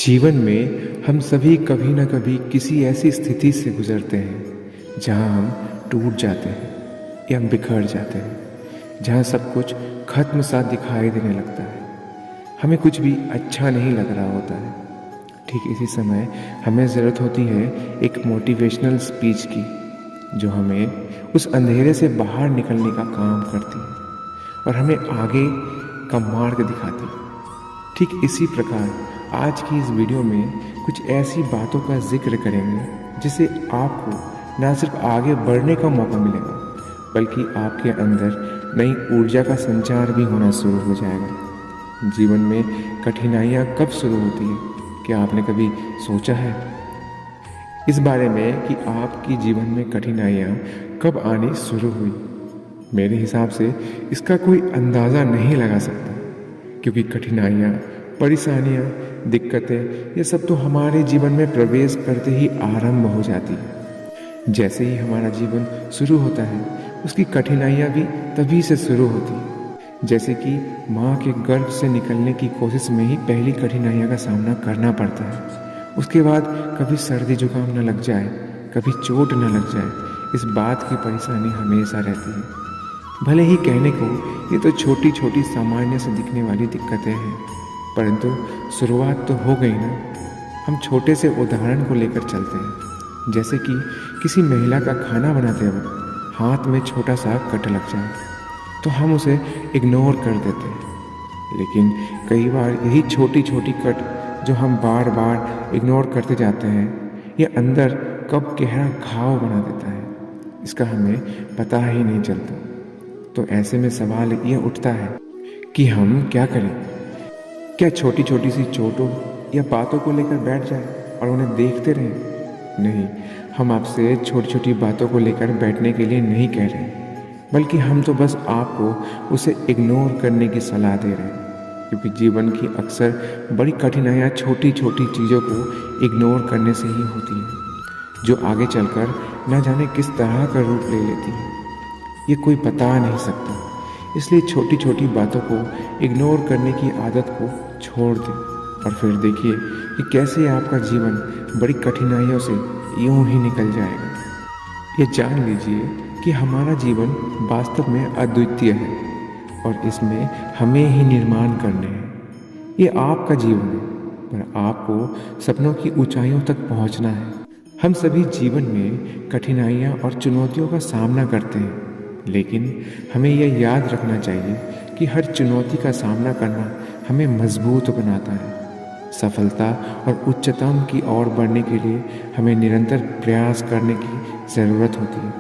जीवन में हम सभी कभी न कभी किसी ऐसी स्थिति से गुजरते हैं जहां हम टूट जाते हैं या बिखर जाते हैं, जहां सब कुछ खत्म सा दिखाई देने लगता है। हमें कुछ भी अच्छा नहीं लग रहा होता है। ठीक इसी समय हमें ज़रूरत होती है एक मोटिवेशनल स्पीच की, जो हमें उस अंधेरे से बाहर निकलने का काम करती है और हमें आगे का मार्ग दिखाती है। ठीक इसी प्रकार आज की इस वीडियो में कुछ ऐसी बातों का जिक्र करेंगे जिससे आपको न सिर्फ आगे बढ़ने का मौका मिलेगा, बल्कि आपके अंदर नई ऊर्जा का संचार भी होना शुरू हो जाएगा। जीवन में कठिनाइयाँ कब शुरू होती है, क्या आपने कभी सोचा है इस बारे में कि आपकी जीवन में कठिनाइयाँ कब आनी शुरू हुई? मेरे हिसाब से इसका कोई अंदाज़ा नहीं लगा सकता, क्योंकि कठिनाइयाँ, परेशानियाँ, दिक्कतें ये सब तो हमारे जीवन में प्रवेश करते ही आरंभ हो जाती है। जैसे ही हमारा जीवन शुरू होता है, उसकी कठिनाइयाँ भी तभी से शुरू होती हैं। जैसे कि माँ के गर्भ से निकलने की कोशिश में ही पहली कठिनाइयों का सामना करना पड़ता है। उसके बाद कभी सर्दी जुकाम न लग जाए, कभी चोट न लग जाए, इस बात की परेशानी हमेशा रहती है। भले ही कहने को ये तो छोटी छोटी सामान्य से दिखने वाली दिक्कतें हैं, परंतु शुरुआत तो हो गई ना। हम छोटे से उदाहरण को लेकर चलते हैं, जैसे कि किसी महिला का खाना बनाते वक्त हाथ में छोटा सा कट लग जाए तो हम उसे इग्नोर कर देते हैं। लेकिन कई बार यही छोटी छोटी कट जो हम बार बार इग्नोर करते जाते हैं, ये अंदर कब गहरा घाव बना देता है, इसका हमें पता ही नहीं चलता। तो ऐसे में सवाल ये उठता है कि हम क्या करें? क्या छोटी छोटी सी चोटों या बातों को लेकर बैठ जाए और उन्हें देखते रहें? नहीं, हम आपसे छोटी छोटी बातों को लेकर बैठने के लिए नहीं कह रहे, बल्कि हम तो बस आपको उसे इग्नोर करने की सलाह दे रहे हैं। क्योंकि जीवन की अक्सर बड़ी कठिनाइयाँ छोटी छोटी चीज़ों को इग्नोर करने से ही होती हैं, जो आगे चलकर न जाने किस तरह का रूप ले लेती है, ये कोई बता नहीं सकता। इसलिए छोटी छोटी बातों को इग्नोर करने की आदत को छोड़ दें और फिर देखिए कि कैसे आपका जीवन बड़ी कठिनाइयों से यूं ही निकल जाएगा। ये जान लीजिए कि हमारा जीवन वास्तव में अद्वितीय है और इसमें हमें ही निर्माण करने हैं। ये आपका जीवन है, पर आपको सपनों की ऊंचाइयों तक पहुंचना है। हम सभी जीवन में कठिनाइयाँ और चुनौतियों का सामना करते हैं, लेकिन हमें यह याद रखना चाहिए कि हर चुनौती का सामना करना हमें मजबूत बनाता है। सफलता और उच्चतम की ओर बढ़ने के लिए हमें निरंतर प्रयास करने की ज़रूरत होती है।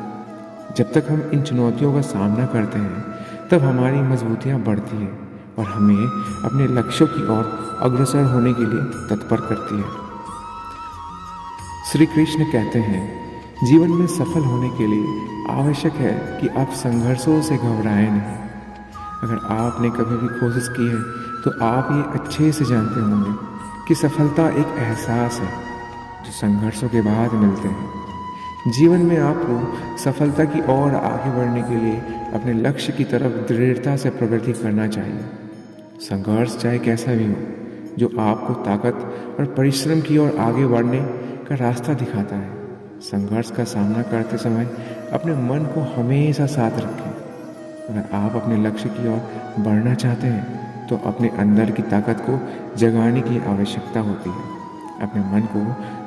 जब तक हम इन चुनौतियों का सामना करते हैं, तब हमारी मजबूतियाँ बढ़ती हैं और हमें अपने लक्ष्यों की ओर अग्रसर होने के लिए तत्पर करती है। श्री कृष्ण कहते हैं, जीवन में सफल होने के लिए आवश्यक है कि आप संघर्षों से घबराएं नहीं। अगर आपने कभी भी कोशिश की है तो आप ये अच्छे से जानते होंगे कि सफलता एक एहसास है जो संघर्षों के बाद मिलते हैं। जीवन में आपको सफलता की ओर आगे बढ़ने के लिए अपने लक्ष्य की तरफ दृढ़ता से प्रगति करना चाहिए। संघर्ष चाहे कैसा भी हो, जो आपको ताकत और परिश्रम की ओर आगे बढ़ने का रास्ता दिखाता है। संघर्ष का सामना करते समय अपने मन को हमेशा साथ रखें। अगर आप अपने लक्ष्य की ओर बढ़ना चाहते हैं तो अपने अंदर की ताकत को जगाने की आवश्यकता होती है। अपने मन को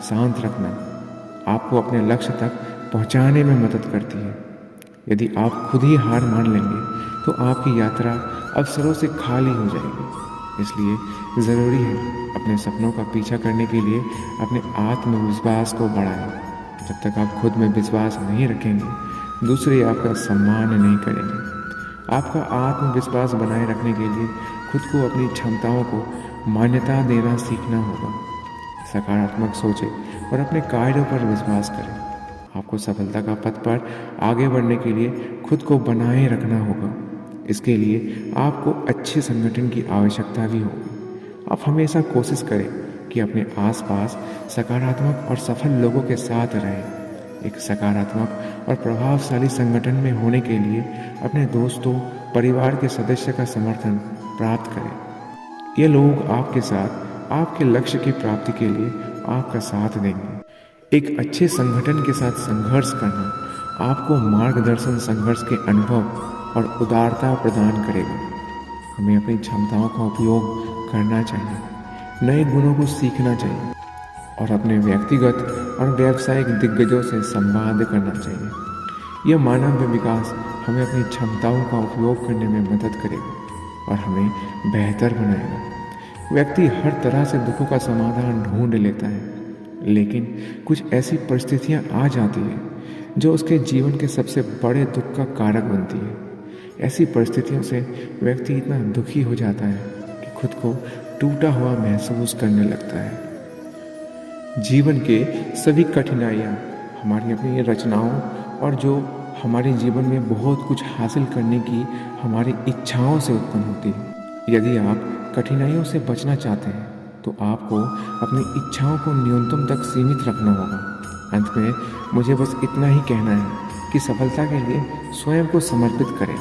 शांत रखना आपको अपने लक्ष्य तक पहुंचाने में मदद करती है। यदि आप खुद ही हार मान लेंगे तो आपकी यात्रा अवसरों से खाली हो जाएगी। इसलिए ज़रूरी है अपने सपनों का पीछा करने के लिए अपने आत्मविश्वास को बढ़ाएं। जब तक आप खुद में विश्वास नहीं रखेंगे, दूसरे आपका सम्मान नहीं करेंगे। आपका आत्मविश्वास बनाए रखने के लिए खुद को अपनी क्षमताओं को मान्यता देना सीखना होगा। सकारात्मक सोचें और अपने कार्यों पर विश्वास करें। आपको सफलता का पथ पर आगे बढ़ने के लिए खुद को बनाए रखना होगा। इसके लिए आपको अच्छे संगठन की आवश्यकता भी होगी। आप हमेशा कोशिश करें कि अपने आसपास सकारात्मक और सफल लोगों के साथ रहें। एक सकारात्मक और प्रभावशाली संगठन में होने के लिए अपने दोस्तों, परिवार के सदस्य का समर्थन प्राप्त करें। ये लोग आपके साथ आपके लक्ष्य की प्राप्ति के लिए आपका साथ देंगे। एक अच्छे संगठन के साथ संघर्ष करना आपको मार्गदर्शन, संघर्ष के अनुभव और उदारता प्रदान करेगा। हमें अपनी क्षमताओं का उपयोग करना चाहिए, नए गुणों को सीखना चाहिए और अपने व्यक्तिगत और व्यावसायिक दिग्गजों से संवाद करना चाहिए। यह मानव विकास हमें अपनी क्षमताओं का उपयोग करने में मदद करेगा और हमें बेहतर बनाएगा। व्यक्ति हर तरह से दुखों का समाधान ढूंढ लेता है, लेकिन कुछ ऐसी परिस्थितियां आ जाती हैं जो उसके जीवन के सबसे बड़े दुख का कारक बनती है। ऐसी परिस्थितियों से व्यक्ति इतना दुखी हो जाता है कि खुद को टूटा हुआ महसूस करने लगता है। जीवन के सभी कठिनाइयाँ हमारी अपनी रचनाओं और जो हमारे जीवन में बहुत कुछ हासिल करने की हमारी इच्छाओं से उत्पन्न होती है। यदि आप कठिनाइयों से बचना चाहते हैं तो आपको अपनी इच्छाओं को न्यूनतम तक सीमित रखना होगा। अंत में मुझे बस इतना ही कहना है कि सफलता के लिए स्वयं को समर्पित करें।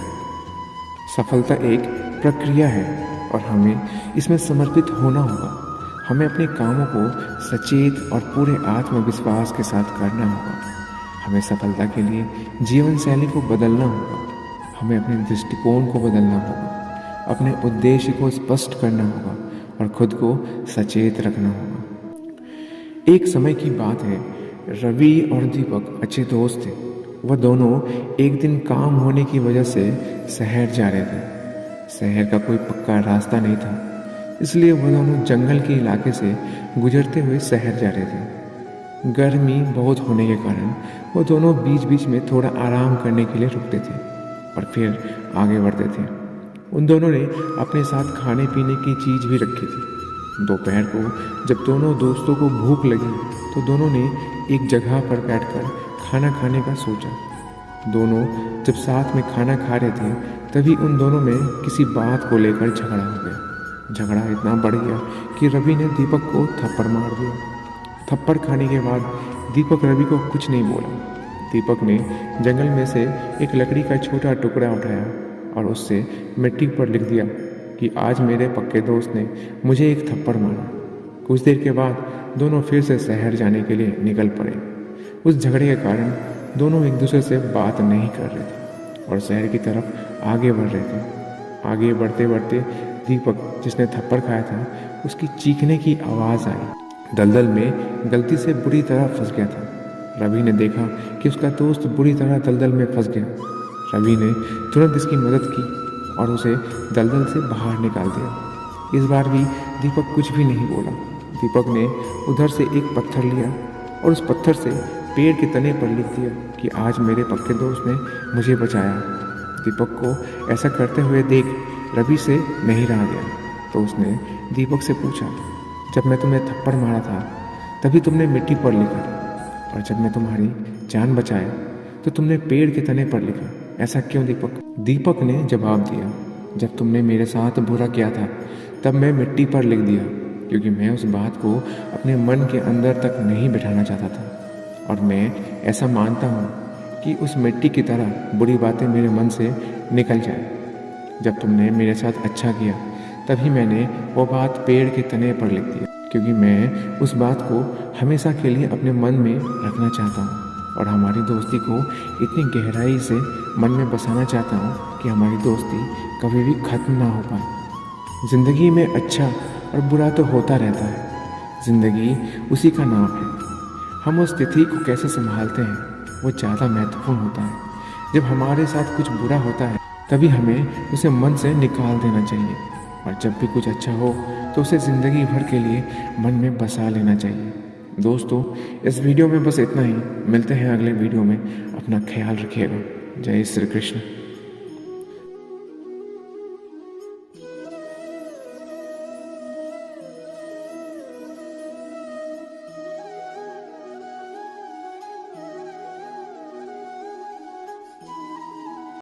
सफलता एक प्रक्रिया है और हमें इसमें समर्पित होना होगा। हमें अपने कामों को सचेत और पूरे आत्मविश्वास के साथ करना होगा। हमें सफलता के लिए जीवन शैली को बदलना होगा। हमें अपने दृष्टिकोण को बदलना होगा, अपने उद्देश्य को स्पष्ट करना होगा और खुद को सचेत रखना होगा। एक समय की बात है, रवि और दीपक अच्छे दोस्त थे। वह दोनों एक दिन काम होने की वजह से शहर जा रहे थे। शहर का कोई पक्का रास्ता नहीं था, इसलिए वह दोनों जंगल के इलाके से गुजरते हुए शहर जा रहे थे। गर्मी बहुत होने के कारण वो दोनों बीच बीच में थोड़ा आराम करने के लिए रुकते थे और फिर आगे बढ़ते थे। उन दोनों ने अपने साथ खाने पीने की चीज़ भी रखी थी। दोपहर को जब दोनों दोस्तों को भूख लगी तो दोनों ने एक जगह पर बैठकर खाना खाने का सोचा। दोनों जब साथ में खाना खा रहे थे तभी उन दोनों में किसी बात को लेकर झगड़ा हो गया। झगड़ा इतना बढ़ गया कि रवि ने दीपक को थप्पड़ मार दिया। थप्पड़ खाने के बाद दीपक रवि को कुछ नहीं बोला। दीपक ने जंगल में से एक लकड़ी का छोटा टुकड़ा उठाया और उससे मिट्टी पर लिख दिया कि आज मेरे पक्के दोस्त ने मुझे एक थप्पड़ मारा। कुछ देर के बाद दोनों फिर से शहर जाने के लिए निकल पड़े। उस झगड़े के कारण दोनों एक दूसरे से बात नहीं कर रहे थे और शहर की तरफ आगे बढ़ रहे थे। आगे बढ़ते बढ़ते दीपक, जिसने थप्पड़ खाया था, उसकी चीखने की आवाज़ आई। दलदल में गलती से बुरी तरह फंस गया था। रवि ने देखा कि उसका दोस्त बुरी तरह दलदल में फंस गया। रवि ने तुरंत इसकी मदद की और उसे दलदल से बाहर निकाल दिया। इस बार भी दीपक कुछ भी नहीं बोला। दीपक ने उधर से एक पत्थर लिया और उस पत्थर से पेड़ के तने पर लिख दिया कि आज मेरे पक्के दोस्त ने मुझे बचाया। दीपक को ऐसा करते हुए देख रवि से नहीं रहा गया, तो उसने दीपक से पूछा, जब मैं तुम्हें थप्पड़ मारा था तभी तुमने मिट्टी पर लिखा और जब मैं तुम्हारी जान बचाया तो तुमने पेड़ के तने पर लिखा, ऐसा क्यों दीपक? दीपक ने जवाब दिया, जब तुमने मेरे साथ बुरा किया था तब मैं मिट्टी पर लिख दिया, क्योंकि मैं उस बात को अपने मन के अंदर तक नहीं बिठाना चाहता था और मैं ऐसा मानता हूँ कि उस मिट्टी की तरह बुरी बातें मेरे मन से निकल जाए। जब तुमने मेरे साथ अच्छा किया तभी मैंने वो बात पेड़ के तने पर लिख दिया, क्योंकि मैं उस बात को हमेशा के लिए अपने मन में रखना चाहता हूँ और हमारी दोस्ती को इतनी गहराई से मन में बसाना चाहता हूँ कि हमारी दोस्ती कभी भी ख़त्म ना हो पाए। ज़िंदगी में अच्छा और बुरा तो होता रहता है, ज़िंदगी उसी का नाम है। हम उस तिथि को कैसे संभालते हैं वो ज़्यादा महत्वपूर्ण होता है। जब हमारे साथ कुछ बुरा होता है तभी हमें उसे मन से निकाल देना चाहिए और जब भी कुछ अच्छा हो तो उसे ज़िंदगी भर के लिए मन में बसा लेना चाहिए। दोस्तों, इस वीडियो में बस इतना ही। मिलते हैं अगले वीडियो में। अपना ख्याल रखिएगा। जय श्री कृष्ण।